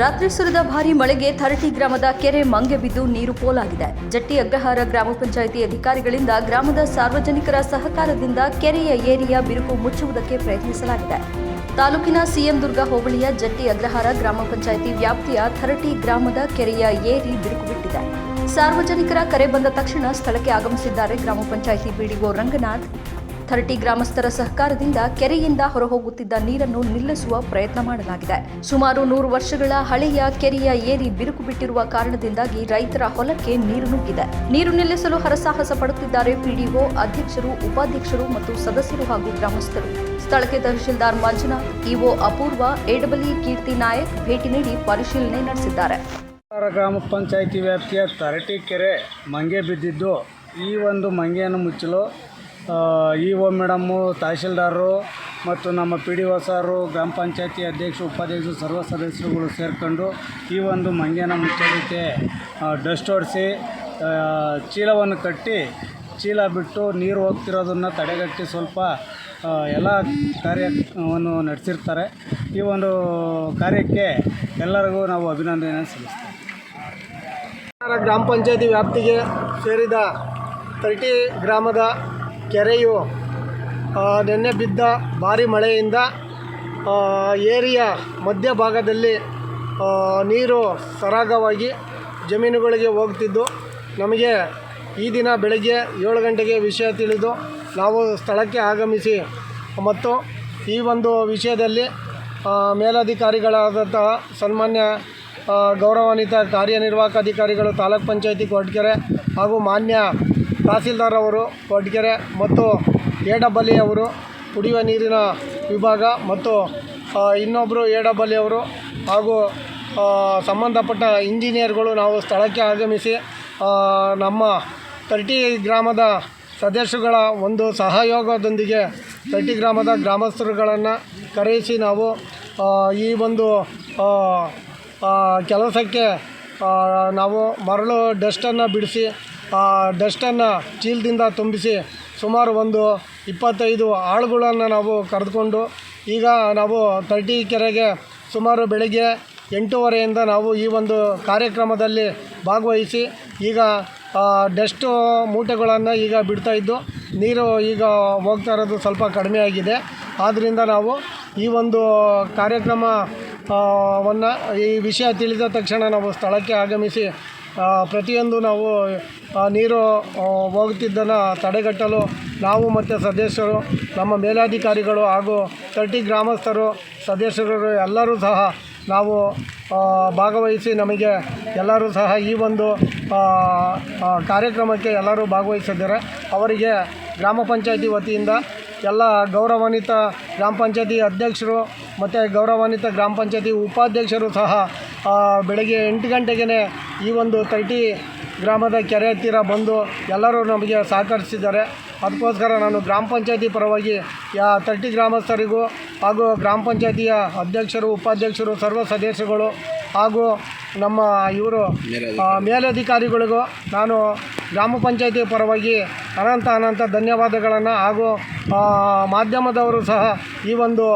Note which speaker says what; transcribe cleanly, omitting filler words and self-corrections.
Speaker 1: ರಾತ್ರಿ ಸುರಿದ ಭಾರೀ ಮಳೆಗೆ ಥರಟಿ ಗ್ರಾಮದ ಕೆರೆ ಮಂಗೆ ಬಿದ್ದು ನೀರು ಪೋಲಾಗಿದೆ. ಜಟ್ಟಿ ಅಗ್ರಹಾರ ಗ್ರಾಮ ಪಂಚಾಯಿತಿ ಅಧಿಕಾರಿಗಳಿಂದ ಗ್ರಾಮದ ಸಾರ್ವಜನಿಕರ ಸಹಕಾರದಿಂದ ಕೆರೆಯ ಏರಿಯ ಬಿರುಕು ಮುಚ್ಚುವುದಕ್ಕೆ ಪ್ರಯತ್ನಿಸಲಾಗಿದೆ. ತಾಲೂಕಿನ ಸಿಎಂ ದುರ್ಗ ಹೋಬಳಿಯ ಜಟ್ಟಿ ಅಗ್ರಹಾರ ಗ್ರಾಮ ಪಂಚಾಯಿತಿ ವ್ಯಾಪ್ತಿಯ ಥರಟಿ ಗ್ರಾಮದ ಕೆರೆಯ ಏರಿ ಬಿರುಕು ಬಿಟ್ಟಿದೆ. ಸಾರ್ವಜನಿಕರ ಕರೆ ಬಂದ ತಕ್ಷಣ ಸ್ಥಳಕ್ಕೆ ಆಗಮಿಸಿದ್ದಾರೆ ಗ್ರಾಮ ಪಂಚಾಯಿತಿ ಪಿಡಿಒ ರಂಗನಾಥ್. ಥರಟಿ ಗ್ರಾಮಸ್ಥರ ಸಹಕಾರದಿಂದ ಕೆರೆಯಿಂದ ಹೊರಹೋಗುತ್ತಿದ್ದ ನೀರನ್ನು ನಿಲ್ಲಿಸುವ ಪ್ರಯತ್ನ ಮಾಡಲಾಗಿದೆ. ಸುಮಾರು 100 ವರ್ಷಗಳ ಹಳೆಯ ಕೆರೆಯ ಏರಿ ಬಿರುಕು ಬಿಟ್ಟಿರುವ ಕಾರಣದಿಂದಾಗಿ ರೈತರ ಹೊಲಕ್ಕೆ ನೀರು ನುಗ್ಗಿದೆ. ನೀರು ನಿಲ್ಲಿಸಲು ಹರಸಾಹಸ ಪಡುತ್ತಿದ್ದಾರೆ ಪಿಡಿಒ, ಅಧ್ಯಕ್ಷರು, ಉಪಾಧ್ಯಕ್ಷರು ಮತ್ತು ಸದಸ್ಯರು ಹಾಗೂ ಗ್ರಾಮಸ್ಥರು. ಸ್ಥಳಕ್ಕೆ ತಹಶೀಲ್ದಾರ್ ಮಂಜುನಾಥ್, ಇಒ ಅಪೂರ್ವ, ಎಡಬಲಿ ಕೀರ್ತಿ ನಾಯಕ್ ಭೇಟಿ ನೀಡಿ ಪರಿಶೀಲನೆ ನಡೆಸಿದ್ದಾರೆ.
Speaker 2: ಗ್ರಾಮ ಪಂಚಾಯಿತಿ ವ್ಯಾಪ್ತಿಯ ಥರಟಿ ಕೆರೆ ಮಂಗೆ ಬಿದ್ದಿದ್ದು, ಈ ಒಂದು ಮಂಗೆಯನ್ನು ಮುಚ್ಚಲು ಇಒ ಮೇಡಮ್ಮು, ತಹಶೀಲ್ದಾರರು ಮತ್ತು ನಮ್ಮ ಪಿಡಿಒ ಸಾರು, ಗ್ರಾಮ ಪಂಚಾಯತಿ ಅಧ್ಯಕ್ಷರು, ಉಪಾಧ್ಯಕ್ಷರು, ಸರ್ವ ಸದಸ್ಯರುಗಳು ಸೇರಿಕೊಂಡು ಈ ಒಂದು ಮಂಗೆಯನ್ನು ಮುಚ್ಚೋದಕ್ಕೆ ಡಸ್ಟ್ ಹೊಡಿಸಿ ಚೀಲವನ್ನು ಕಟ್ಟಿ ಚೀಲ ಬಿಟ್ಟು ನೀರು ಹೋಗ್ತಿರೋದನ್ನು ತಡೆಗಟ್ಟಿ ಸ್ವಲ್ಪ ಎಲ್ಲ ಕಾರ್ಯವನ್ನು ನಡೆಸಿರ್ತಾರೆ. ಈ ಒಂದು ಕಾರ್ಯಕ್ಕೆ ಎಲ್ಲರಿಗೂ ನಾವು ಅಭಿನಂದನೆ ಸಲ್ಲಿಸ್ತೇವೆ.
Speaker 3: ಗ್ರಾಮ ಪಂಚಾಯತಿ ವ್ಯಾಪ್ತಿಗೆ ಸೇರಿದ ಥರಟಿ ಗ್ರಾಮದ ಕೆರೆಯು ನಿನ್ನೆ ಬಿದ್ದ ಭಾರಿ ಮಳೆಯಿಂದ ಏರಿಯ ಮಧ್ಯಭಾಗದಲ್ಲಿ ನೀರು ಸರಾಗವಾಗಿ ಜಮೀನುಗಳಿಗೆ ಹೋಗ್ತಿದ್ದು, ನಮಗೆ ಈ ದಿನ ಬೆಳಗ್ಗೆ 7 ಗಂಟೆಗೆ ವಿಷಯ ತಿಳಿದು ನಾವು ಸ್ಥಳಕ್ಕೆ ಆಗಮಿಸಿ ಮತ್ತು ಈ ಒಂದು ವಿಷಯದಲ್ಲಿ ಮೇಲಧಿಕಾರಿಗಳಾದಂತಹ ಸನ್ಮಾನ್ಯ ಗೌರವಾನ್ವಿತ ಕಾರ್ಯನಿರ್ವಾಹಕ ಅಧಿಕಾರಿಗಳು ತಾಲೂಕು ಪಂಚಾಯತಿ ಕೊರಟಗೆರೆ ಹಾಗೂ ಮಾನ್ಯ ತಹಸೀಲ್ದಾರ್ ಅವರು ಕೊರಟಗೆರೆ ಮತ್ತು ಎಡಬಲಿ ಅವರು ಕುಡಿಯುವ ನೀರಿನ ವಿಭಾಗ ಮತ್ತು ಇನ್ನೊಬ್ಬರು ಎಡಬಲಿ ಅವರು ಹಾಗೂ ಸಂಬಂಧಪಟ್ಟ ಇಂಜಿನಿಯರ್ಗಳು ನಾವು ಸ್ಥಳಕ್ಕೆ ಆಗಮಿಸಿ ನಮ್ಮ ಥರಟಿ ಗ್ರಾಮದ ಸದಸ್ಯರುಗಳ ಒಂದು ಸಹಯೋಗದೊಂದಿಗೆ ಥರಟಿ ಗ್ರಾಮದ ಗ್ರಾಮಸ್ಥರುಗಳನ್ನು ಕರೆಯಿಸಿ ನಾವು ಈ ಒಂದು ಕೆಲಸಕ್ಕೆ ನಾವು ಮರಳು ಡಸ್ಟನ್ನು ಬಿಡಿಸಿ ಡಸ್ಟನ್ನು ಚೀಲದಿಂದ ತುಂಬಿಸಿ ಸುಮಾರು ಒಂದು 25 ಆಳುಗಳನ್ನು ನಾವು ಕರೆದುಕೊಂಡು ಈಗ ನಾವು ಥರಟಿ ಕೆರೆಗೆ ಸುಮಾರು ಬೆಳಗ್ಗೆ 8:30ಯಿಂದ ನಾವು ಈ ಒಂದು ಕಾರ್ಯಕ್ರಮದಲ್ಲಿ ಭಾಗವಹಿಸಿ ಈಗ ಡಸ್ಟು ಮೂಟೆಗಳನ್ನು ಈಗ ಬಿಡ್ತಾಯಿದ್ದು, ನೀರು ಈಗ ಹೋಗ್ತಾ ಇರೋದು ಸ್ವಲ್ಪ ಕಡಿಮೆ ಆಗಿದೆ. ಆದ್ದರಿಂದ ನಾವು ಈ ಒಂದು ಕಾರ್ಯಕ್ರಮವನ್ನು ಈ ವಿಷಯ ತಿಳಿದ ತಕ್ಷಣ ನಾವು ಸ್ಥಳಕ್ಕೆ ಆಗಮಿಸಿ ಪ್ರತಿಯೊಂದು ನಾವು ನೀರು ಹೋಗುತ್ತಿದ್ದನ್ನು ತಡೆಗಟ್ಟಲು ನಾವು ಮತ್ತು ಸದಸ್ಯರು, ನಮ್ಮ ಮೇಲಾಧಿಕಾರಿಗಳು ಹಾಗೂ ಥರಟಿ ಗ್ರಾಮಸ್ಥರು, ಸದಸ್ಯರು ಎಲ್ಲರೂ ಸಹ ನಾವು ಭಾಗವಹಿಸಿ ನಮಗೆ ಎಲ್ಲರೂ ಸಹ ಈ ಒಂದು ಕಾರ್ಯಕ್ರಮಕ್ಕೆ ಎಲ್ಲರೂ ಭಾಗವಹಿಸಿದ್ದಾರೆ. ಅವರಿಗೆ ಗ್ರಾಮ ಪಂಚಾಯತಿ ವತಿಯಿಂದ ಎಲ್ಲ ಗೌರವಾನ್ವಿತ ಗ್ರಾಮ ಪಂಚಾಯತಿ ಅಧ್ಯಕ್ಷರು ಮತ್ತು ಗೌರವಾನ್ವಿತ ಗ್ರಾಮ ಪಂಚಾಯತಿ ಉಪಾಧ್ಯಕ್ಷರು ಸಹ ಬೆಳಗ್ಗೆ 8 ಗಂಟೆಗೇ ಈ ಒಂದು ಥರಟಿ ಗ್ರಾಮದ ಕೆರೆ ಹತ್ತಿರ ಬಂದು ಎಲ್ಲರೂ ನಮಗೆ ಸಹಕರಿಸಿದ್ದಾರೆ. ಅದಕ್ಕೋಸ್ಕರ ನಾನು ಗ್ರಾಮ ಪಂಚಾಯತಿ ಪರವಾಗಿ ಥರಟಿ ಗ್ರಾಮಸ್ಥರಿಗೂ ಹಾಗೂ ಗ್ರಾಮ ಪಂಚಾಯತಿಯ ಅಧ್ಯಕ್ಷರು, ಉಪಾಧ್ಯಕ್ಷರು, ಸರ್ವ ಸದಸ್ಯರುಗಳು ಹಾಗೂ ನಮ್ಮ ಇವರು ಮೇಲಧಿಕಾರಿಗಳಿಗೂ ನಾನು ಗ್ರಾಮ ಪಂಚಾಯತಿ ಪರವಾಗಿ ಅನಂತ ಧನ್ಯವಾದಗಳನ್ನು ಹಾಗೂ ಮಾಧ್ಯಮದವರು ಸಹ ಈ ಒಂದು